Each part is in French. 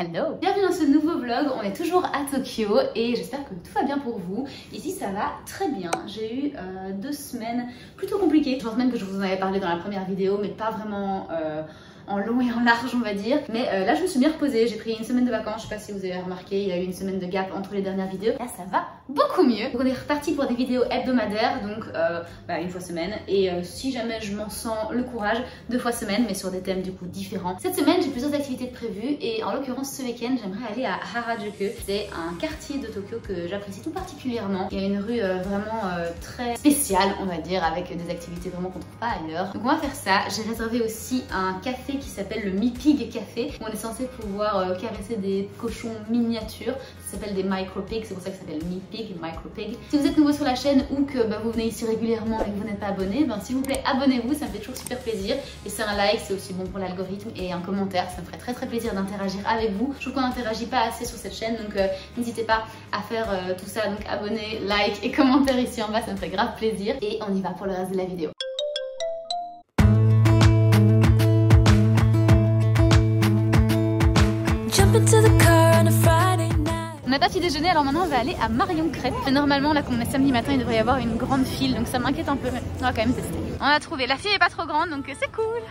Hello! Bienvenue dans ce nouveau vlog, on est toujours à Tokyo et j'espère que tout va bien pour vous. Ici ça va très bien, j'ai eu 2 semaines plutôt compliquées. 2 semaines que je vous en avais parlé dans la première vidéo mais pas vraiment en long et en large on va dire. Mais là je me suis bien reposée, j'ai pris une semaine de vacances, je sais pas si vous avez remarqué, il y a eu une semaine de gap entre les dernières vidéos. Là ça va beaucoup mieux. Donc on est reparti pour des vidéos hebdomadaires, donc une fois semaine. Et si jamais je m'en sens le courage, 2 fois semaine, mais sur des thèmes du coup différents. Cette semaine j'ai plusieurs activités de prévues et en l'occurrence ce week-end j'aimerais aller à Harajuku. C'est un quartier de Tokyo que j'apprécie tout particulièrement. Il y a une rue vraiment très spéciale on va dire, avec des activités vraiment qu'on trouve pas ailleurs. Donc on va faire ça. J'ai réservé aussi un café qui s'appelle le Mi Pig Café où on est censé pouvoir caresser des cochons miniatures. Ça s'appelle des micro pigs, c'est pour ça que ça s'appelle Mi Pig, micro pig. Si vous êtes nouveau sur la chaîne ou que vous venez ici régulièrement et que vous n'êtes pas abonné, s'il vous plaît abonnez-vous, ça me fait toujours super plaisir. Et c'est un like, c'est aussi bon pour l'algorithme, et un commentaire, ça me ferait très plaisir d'interagir avec vous. Je trouve qu'on n'interagit pas assez sur cette chaîne, donc n'hésitez pas à faire tout ça, donc abonnez, like et commentaire ici en bas, ça me ferait grave plaisir. Et on y va pour le reste de la vidéo. On n'a pas petit déjeuner, alors maintenant on va aller à Marion Crêpe. Et normalement là comme on est samedi matin il devrait y avoir une grande file, donc ça m'inquiète un peu, mais on va quand même tester. On a trouvé, la file est pas trop grande donc c'est cool.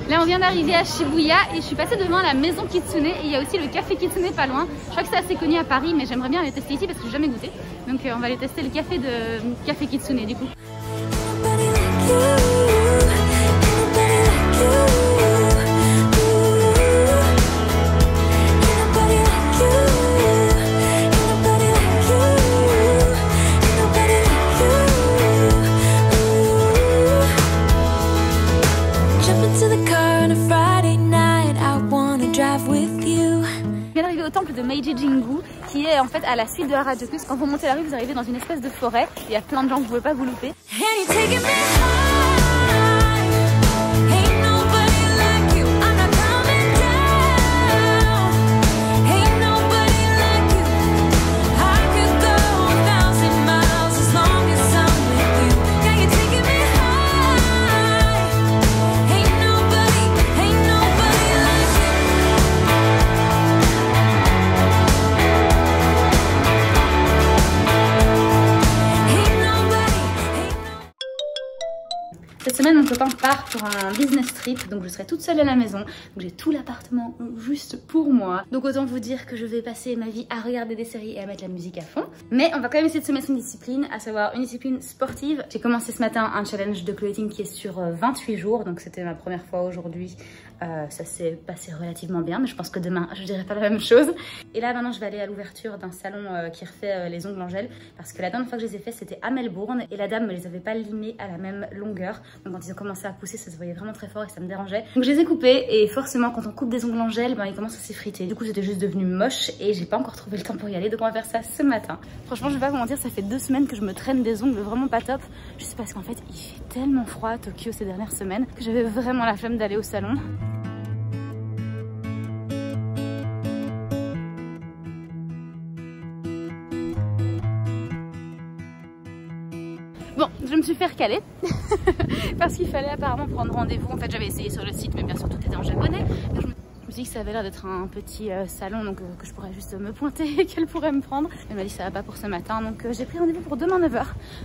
Là on vient d'arriver à Shibuya et je suis passée devant la maison Kitsune et il y a aussi le café Kitsune pas loin. Je crois que c'est assez connu à Paris mais j'aimerais bien aller tester ici parce que j'ai jamais goûté. Donc on va aller tester le café de café Kitsune du coup. Au temple de Meiji Jingu qui est en fait à la suite de Harajuku. Quand vous montez la rue vous arrivez dans une espèce de forêt, il y a plein de gens que vous ne pouvez pas vous louper. Cette semaine, mon copain part pour un business trip, donc je serai toute seule à la maison. Donc j'ai tout l'appartement juste pour moi. Donc autant vous dire que je vais passer ma vie à regarder des séries et à mettre la musique à fond. Mais on va quand même essayer de se mettre une discipline, à savoir une discipline sportive. J'ai commencé ce matin un challenge de clothing qui est sur 28 jours, donc c'était ma première fois aujourd'hui. Ça s'est passé relativement bien, mais je pense que demain je dirai pas la même chose. Et là maintenant je vais aller à l'ouverture d'un salon qui refait les ongles en gel, parce que la dernière fois que je les ai fait c'était à Melbourne et la dame me les avait pas limés à la même longueur. Donc quand ils ont commencé à pousser ça se voyait vraiment très fort et ça me dérangeait. Donc je les ai coupés et forcément quand on coupe des ongles en gel ils commencent à s'effriter. Du coup c'était juste devenu moche et j'ai pas encore trouvé le temps pour y aller, donc on va faire ça ce matin. Franchement je vais pas vous mentir, ça fait 2 semaines que je me traîne des ongles vraiment pas top, juste parce qu'en fait il fait tellement froid à Tokyo ces dernières semaines que j'avais vraiment la flemme d'aller au salon. Bon, je me suis fait recaler parce qu'il fallait apparemment prendre rendez-vous. En fait, j'avais essayé sur le site, mais bien sûr tout était en japonais. Donc, je me suis dit que ça avait l'air d'être un petit salon, donc que je pourrais juste me pointer et qu'elle pourrait me prendre. Elle m'a dit que ça va pas pour ce matin, donc j'ai pris rendez-vous pour demain 9h.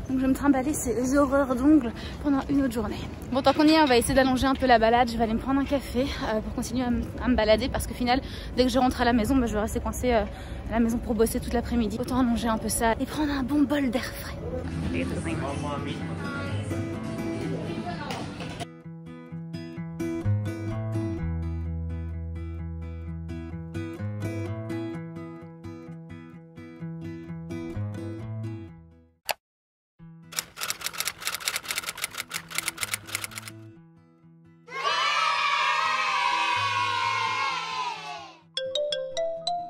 Donc je vais me trimballer ces horreurs d'ongles pendant une autre journée. Bon, tant qu'on y est, on va essayer d'allonger un peu la balade. Je vais aller me prendre un café pour continuer à me balader, parce qu'au final, dès que je rentre à la maison, je vais rester coincée à la maison pour bosser toute l'après-midi. Autant allonger un peu ça et prendre un bon bol d'air frais.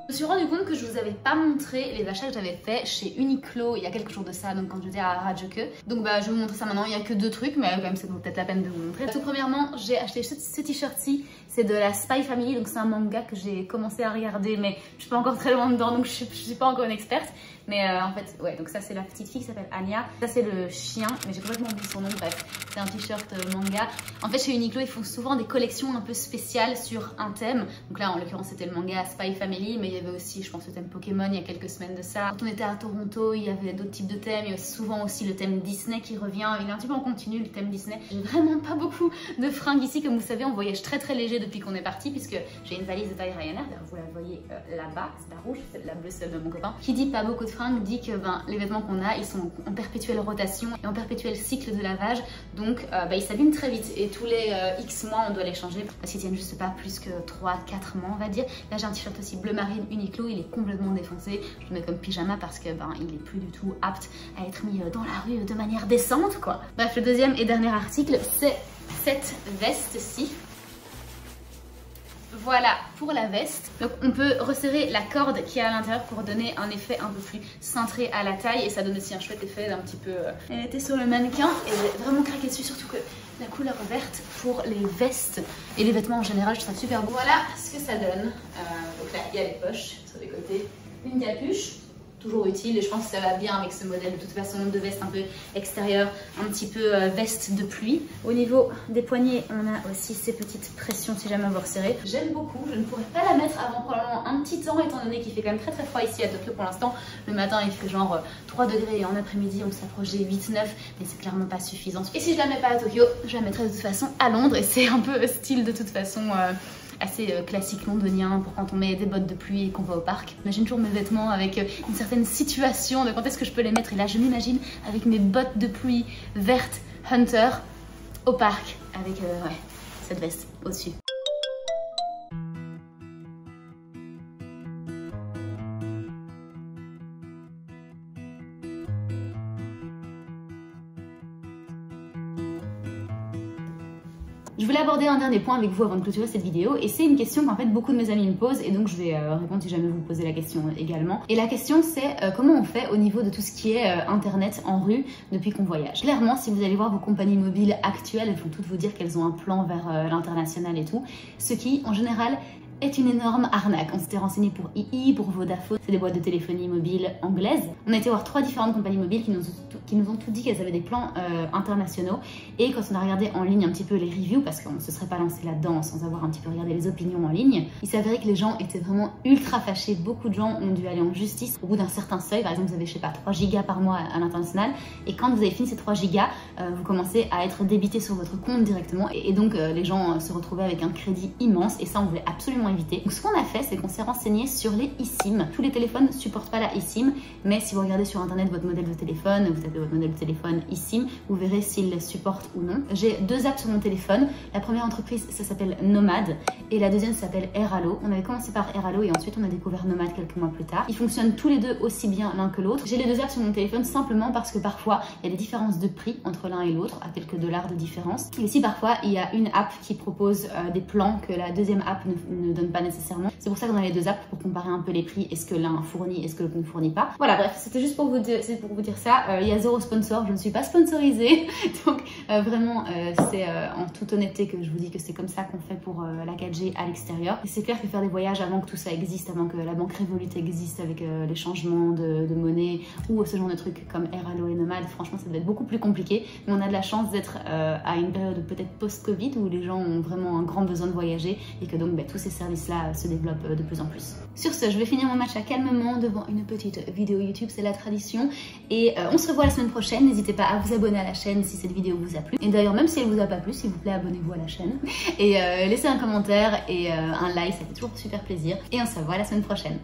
Je me suis rendu compte que je vous avais pas montré les achats que j'avais fait chez Uniqlo il y a quelques jours de ça, donc quand j'étais à Harajuku. Donc je vais vous montrer ça maintenant. Il y a que 2 trucs, mais quand même ça vaut peut-être la peine de vous montrer. Tout premièrement, j'ai acheté ce t-shirt-ci. C'est de la Spy Family, donc c'est un manga que j'ai commencé à regarder, mais je suis pas encore très loin dedans, donc je suis pas encore une experte. Mais en fait, ouais, donc ça c'est la petite fille qui s'appelle Anya. Ça c'est le chien, mais j'ai complètement oublié son nom. Bref, c'est un t-shirt manga. En fait, chez Uniqlo, ils font souvent des collections un peu spéciales sur un thème. Donc là, en l'occurrence, c'était le manga Spy Family, mais il y avait aussi, je pense, le thème Pokémon il y a quelques semaines de ça. Quand on était à Toronto, il y avait d'autres types de thèmes. Il y a souvent aussi le thème Disney qui revient. Il est un petit peu en continu, le thème Disney. J'ai vraiment pas beaucoup de fringues ici. Comme vous savez, on voyage très très léger depuis qu'on est parti, puisque j'ai une valise de taille Ryanair. Vous la voyez là-bas, c'est la rouge, c'est la bleue, celle de mon copain. Qui dit pas beaucoup de fringues dit que les vêtements qu'on a, ils sont en perpétuelle rotation et en perpétuel cycle de lavage. Donc ils s'abîment très vite et tous les X mois on doit les changer parce qu'ils tiennent juste pas plus que 3-4 mois on va dire. Là j'ai un t-shirt aussi bleu marine Uniqlo, il est complètement défoncé. Je le mets comme pyjama parce que il est plus du tout apte à être mis dans la rue de manière décente quoi. Bref, le deuxième et dernier article, c'est cette veste-ci. Voilà pour la veste. Donc on peut resserrer la corde qui est à l'intérieur pour donner un effet un peu plus cintré à la taille, et ça donne aussi un chouette effet d'un petit peu... Elle était sur le mannequin et j'ai vraiment craqué dessus, surtout que la couleur verte pour les vestes et les vêtements en général, je trouve ça super beau. Voilà ce que ça donne. Donc là il y a les poches sur les côtés, une capuche. Toujours utile, et je pense que ça va bien avec ce modèle de toute façon de veste un peu extérieure, un petit peu veste de pluie. Au niveau des poignets, on a aussi ces petites pressions si jamais on veut resserrer. J'aime beaucoup, je ne pourrais pas la mettre avant probablement un petit temps étant donné qu'il fait quand même très très froid ici à Tokyo pour l'instant. Le matin il fait genre 3 degrés et en après-midi on s'approche des 8-9, mais c'est clairement pas suffisant. Et si je la mets pas à Tokyo, je la mettrai de toute façon à Londres, et c'est un peu style de toute façon assez classique londonien pour quand on met des bottes de pluie et qu'on va au parc. J'imagine toujours mes vêtements avec une certaine situation de quand est-ce que je peux les mettre, et là je m'imagine avec mes bottes de pluie vertes Hunter au parc avec ouais, cette veste au-dessus. Je voulais aborder un dernier point avec vous avant de clôturer cette vidéo, et c'est une question qu'en fait beaucoup de mes amis me posent, et donc je vais répondre si jamais vous posez la question également. Et la question c'est comment on fait au niveau de tout ce qui est internet en rue depuis qu'on voyage. Clairement, si vous allez voir vos compagnies mobiles actuelles, elles vont toutes vous dire qu'elles ont un plan vers l'international et tout, ce qui en général est une énorme arnaque. On s'était renseigné pour II, pour Vodafone, c'est des boîtes de téléphonie mobile anglaises. On a été voir 3 différentes compagnies mobiles qui nous ont tout dit qu'elles avaient des plans internationaux, et quand on a regardé en ligne un petit peu les reviews, parce qu'on ne se serait pas lancé là-dedans sans avoir un petit peu regardé les opinions en ligne, il s'avérait que les gens étaient vraiment ultra fâchés. Beaucoup de gens ont dû aller en justice au bout d'un certain seuil. Par exemple, vous avez, je sais pas, 3 gigas par mois à l'international, et quand vous avez fini ces 3 gigas, vous commencez à être débité sur votre compte directement, et donc les gens se retrouvaient avec un crédit immense, et ça on voulait absolument éviter. Donc ce qu'on a fait, c'est qu'on s'est renseigné sur les eSIM. Tous les téléphones ne supportent pas la eSIM, mais si vous regardez sur internet votre modèle de téléphone, vous tapez votre modèle de téléphone eSIM, vous verrez s'il les supporte ou non. J'ai 2 apps sur mon téléphone. La première entreprise, ça s'appelle Nomad, et la deuxième s'appelle Airalo. On avait commencé par Airalo et ensuite on a découvert Nomad quelques mois plus tard. Ils fonctionnent tous les deux aussi bien l'un que l'autre. J'ai les 2 apps sur mon téléphone simplement parce que parfois il y a des différences de prix entre l'un et l'autre, à quelques dollars de différence. Et aussi parfois il y a une app qui propose des plans que la deuxième app ne donne pas nécessairement. C'est pour ça qu'on a les 2 apps, pour comparer un peu les prix, est-ce que l'un fournit, est-ce que l'autre ne fournit pas. Voilà, bref, c'était juste pour vous dire ça. Il y a 0 sponsor, je ne suis pas sponsorisée, donc Vraiment, c'est en toute honnêteté que je vous dis que c'est comme ça qu'on fait pour la 4G à l'extérieur. Et c'est clair que faire des voyages avant que tout ça existe, avant que la banque Revolut existe avec les changements de monnaie ou ce genre de trucs comme Airalo et Nomad, franchement ça doit être beaucoup plus compliqué. Mais on a de la chance d'être à une période peut-être post-Covid où les gens ont vraiment un grand besoin de voyager et que donc tous ces services-là se développent de plus en plus. Sur ce, je vais finir mon matcha calmement devant une petite vidéo YouTube, c'est la tradition. Et on se revoit la semaine prochaine. N'hésitez pas à vous abonner à la chaîne si cette vidéo vous a plu. Et d'ailleurs, même si elle vous a pas plu, s'il vous plaît, abonnez-vous à la chaîne. Et laissez un commentaire et un like, ça fait toujours super plaisir. Et on se revoit la semaine prochaine.